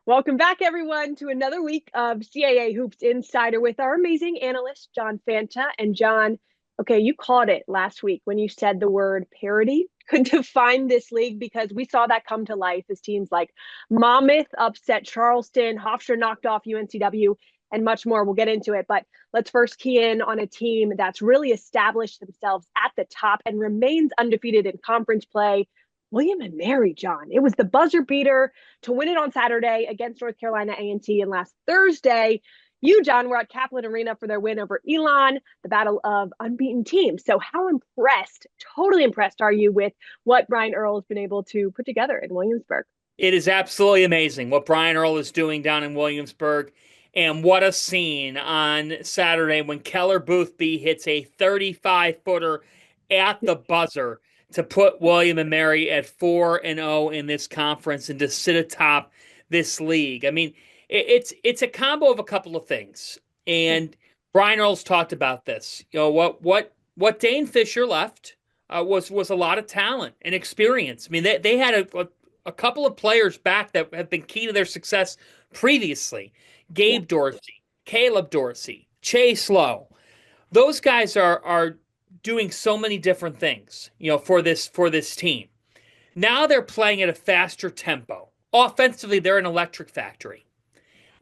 Welcome back, everyone, to another week of CAA Hoops Insider with our amazing analyst, John Fanta. And John, okay, you caught it last week when you said the word parity could define this league because we saw that come to life as teams like Monmouth upset Charleston, Hofstra knocked off UNCW, and much more. We'll get into it. But let's first key in on a team that's really established themselves at the top and remains undefeated in conference play. William and Mary, John. It was the buzzer beater to win it on Saturday against North Carolina A&T. And last Thursday, you, John, were at Kaplan Arena for their win over Elon, the battle of unbeaten teams. So how impressed, totally impressed are you with what Brian Earl has been able to put together in Williamsburg? It is absolutely amazing what Brian Earl is doing down in Williamsburg. And what a scene on Saturday when Keller Boothby hits a 35-footer at the buzzer to put William and Mary at 4-0 in this conference and to sit atop this league. I mean, it's a combo of a couple of things. And Brian Earl's talked about this. You know, what Dane Fisher left was a lot of talent and experience. I mean, they had a couple of players back that have been key to their success previously. Gabe Dorsey, Caleb Dorsey, Chase Lowe. Those guys are doing so many different things, you know, for this team. Now they're playing at a faster tempo. Offensively, they're an electric factory.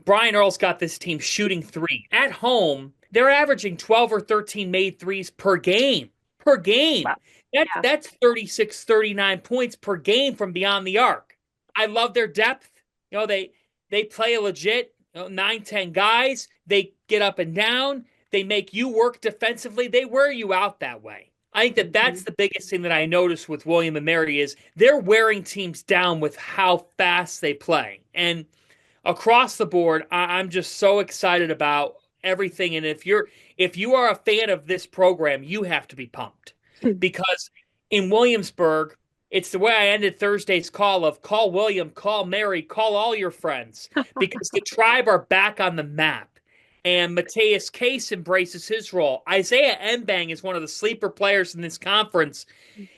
Brian Earl's got this team shooting three. At home, they're averaging 12 or 13 made threes per game. Per game. Wow. That's 36, 39 points per game from beyond the arc. I love their depth. You know, they play a legit 9, 10 guys. They get up and down. They make you work defensively. They wear you out that way. I think that's the biggest thing that I noticed with William and Mary is they're wearing teams down with how fast they play. And across the board, I'm just so excited about everything. And if you are a fan of this program, you have to be pumped. Because in Williamsburg, it's the way I ended Thursday's call of call William, call Mary, call all your friends, because the Tribe are back on the map. And Mateus Case embraces his role. Isaiah Mbang is one of the sleeper players in this conference.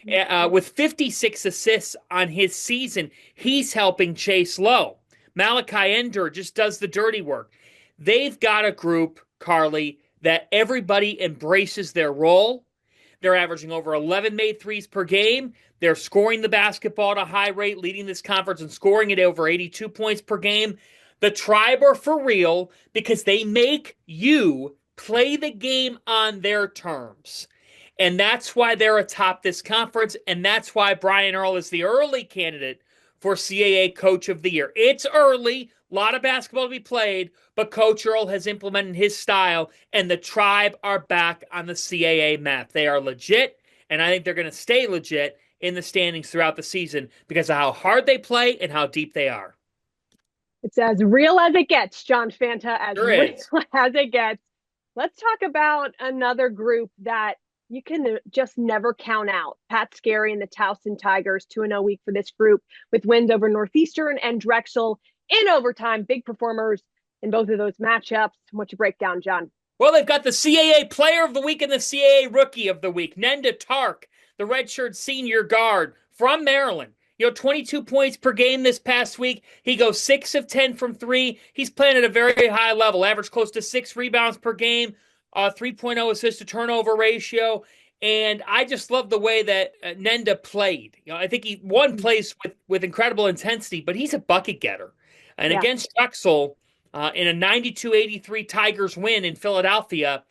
With 56 assists on his season, he's helping Chase Lowe. Malachi Ender just does the dirty work. They've got a group, Carly, that everybody embraces their role. They're averaging over 11 made threes per game. They're scoring the basketball at a high rate, leading this conference and scoring it over 82 points per game. The Tribe are for real because they make you play the game on their terms. And that's why they're atop this conference, and that's why Brian Earl is the early candidate for CAA Coach of the Year. It's early, a lot of basketball to be played, but Coach Earl has implemented his style, and the Tribe are back on the CAA map. They are legit, and I think they're going to stay legit in the standings throughout the season because of how hard they play and how deep they are. It's as real as it gets, John Fanta, as Sure real is. as it gets. Let's talk about another group that you can just never count out. Pat Scarry and the Towson Tigers, 2-0 week for this group with wins over Northeastern and Drexel in overtime. Big performers in both of those matchups. What's your breakdown, John? Well, they've got the CAA Player of the Week and the CAA Rookie of the Week. Nenda Tark, the redshirt senior guard from Maryland. 22 points per game this past week. He goes 6 of 10 from three. He's playing at a very high level, average close to 6 rebounds per game, 3.0 assist to turnover ratio. And I just love the way that Nenda played. I think he plays with incredible intensity, but he's a bucket getter. And against Drexel, in a 92-83 Tigers win in Philadelphia,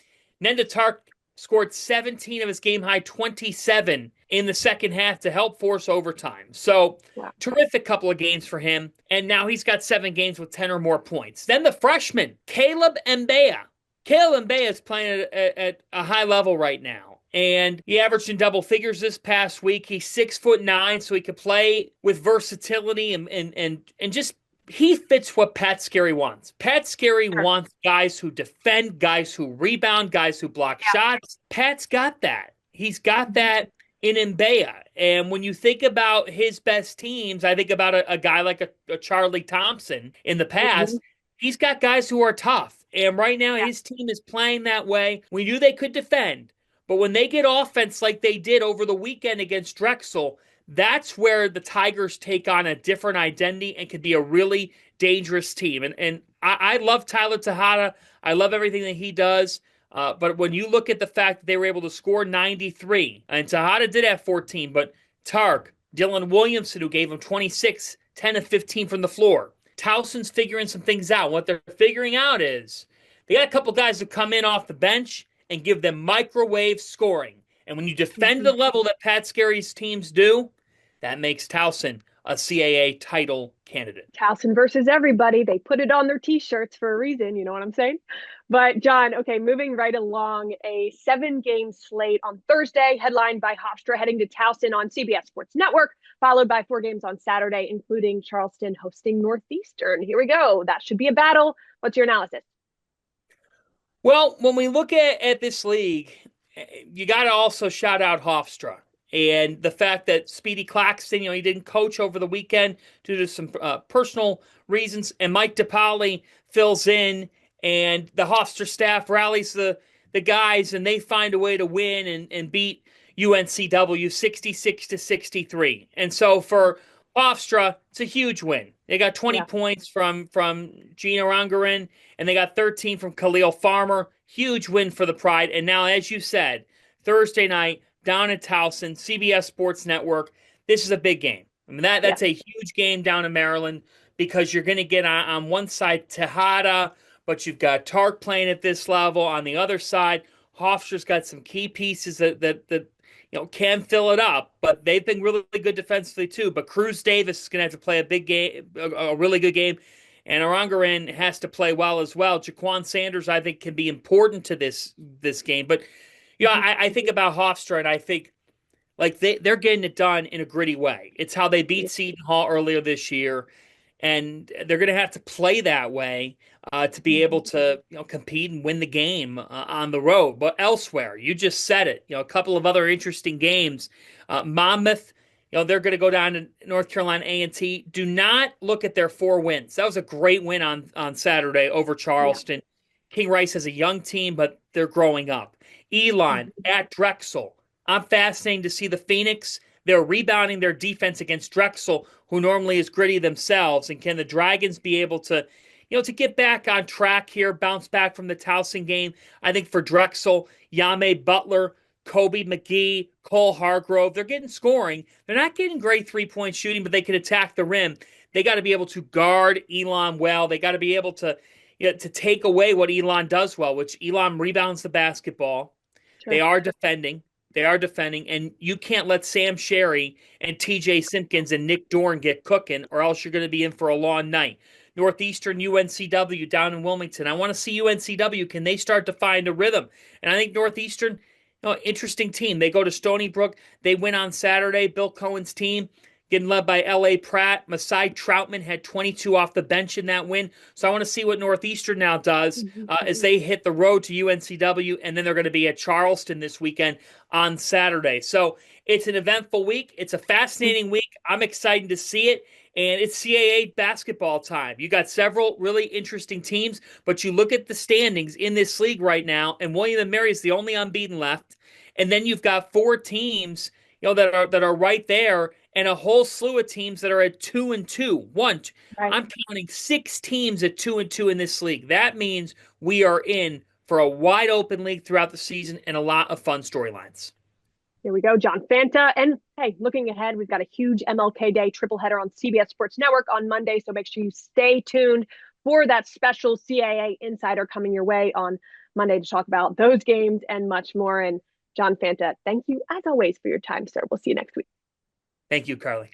Nenda Tark scored 17 of his game-high 27 in the second half to help force overtime. So, terrific couple of games for him. And now he's got 7 games with 10 or more points. Then the freshman, Caleb Mbea. Caleb Mbea is playing at a high level right now. And he averaged in double figures this past week. He's 6'9", so he could play with versatility and just he fits what Pat Scarry wants. Pat Scarry wants guys who defend, guys who rebound, guys who block shots. Pat's got that. He's got that in Mbea. And when you think about his best teams, I think about a guy like a Charlie Thompson in the past. He's got guys who are tough. And right now his team is playing that way. We knew they could defend. But when they get offense like they did over the weekend against Drexel, that's where the Tigers take on a different identity and could be a really dangerous team. And I love Tyler Tejada. I love everything that he does. But when you look at the fact that they were able to score 93, and Tejada did have 14, but Tark, Dylan Williamson, who gave him 26, 10 of 15 from the floor. Towson's figuring some things out. What they're figuring out is they got a couple guys who come in off the bench and give them microwave scoring. And when you defend the level that Pat Scary's teams do, that makes Towson a CAA title candidate. Towson versus everybody. They put it on their t-shirts for a reason. You know what I'm saying? But John, okay, moving right along, a 7-game slate on Thursday, headlined by Hofstra heading to Towson on CBS Sports Network, followed by 4 games on Saturday, including Charleston hosting Northeastern. Here we go. That should be a battle. What's your analysis? Well, when we look at this league, you got to also shout out Hofstra. And the fact that Speedy Claxton, he didn't coach over the weekend due to some personal reasons, and Mike DePauli fills in, and the Hofstra staff rallies the guys, and they find a way to win and beat UNCW 66-63. And so for Hofstra, it's a huge win. They got 20 points from Gina Rangarin, and they got 13 from Khalil Farmer. Huge win for the Pride. And now, as you said, Thursday night, down at Towson, CBS Sports Network. This is a big game. I mean, that's a huge game down in Maryland because you're going to get on one side Tejada, but you've got Tark playing at this level. On the other side, Hofstra's got some key pieces that can fill it up, but they've been really good defensively too. But Cruz Davis is going to have to play a big game, a really good game, and Arangarin has to play well as well. Jaquan Sanders, I think, can be important to this game, but. I think about Hofstra, and I think like they're getting it done in a gritty way. It's how they beat Seton Hall earlier this year, and they're going to have to play that way to be able to compete and win the game on the road. But elsewhere, you just said it. A couple of other interesting games. Monmouth, they're going to go down to North Carolina A&T. Do not look at their 4 wins. That was a great win on Saturday over Charleston. Yeah. King Rice has a young team, but they're growing up. Elon at Drexel. I'm fascinated to see the Phoenix. They're rebounding their defense against Drexel, who normally is gritty themselves. And can the Dragons be able to, to get back on track here, bounce back from the Towson game? I think for Drexel, Yame Butler, Kobe McGee, Cole Hargrove, they're getting scoring. They're not getting great 3-point shooting, but they can attack the rim. They got to be able to guard Elon well. They got to be able to, to take away what Elon does well, which Elon rebounds the basketball. Sure. They are defending, and you can't let Sam Sherry and TJ Simpkins and Nick Dorn get cooking, or else you're going to be in for a long night. Northeastern UNCW down in Wilmington. I want to see UNCW. Can they start to find a rhythm? And I think Northeastern, interesting team. They go to Stony Brook. They win on Saturday. Bill Cohen's team getting led by L.A. Pratt. Masai Troutman had 22 off the bench in that win. So I want to see what Northeastern now does as they hit the road to UNCW, and then they're going to be at Charleston this weekend on Saturday. So it's an eventful week. It's a fascinating week. I'm excited to see it, and it's CAA basketball time. You got several really interesting teams, but you look at the standings in this league right now, and William & Mary is the only unbeaten left, and then you've got 4 teams that are right there, and a whole slew of teams that are at 2-2. Right. I'm counting 6 teams at 2-2 in this league. That means we are in for a wide open league throughout the season and a lot of fun storylines. Here we go, John Fanta. And hey, looking ahead, we've got a huge MLK Day triple header on CBS Sports Network on Monday. So make sure you stay tuned for that special CAA Insider coming your way on Monday to talk about those games and much more. And John Fanta, thank you as always for your time, sir. We'll see you next week. Thank you, Carly.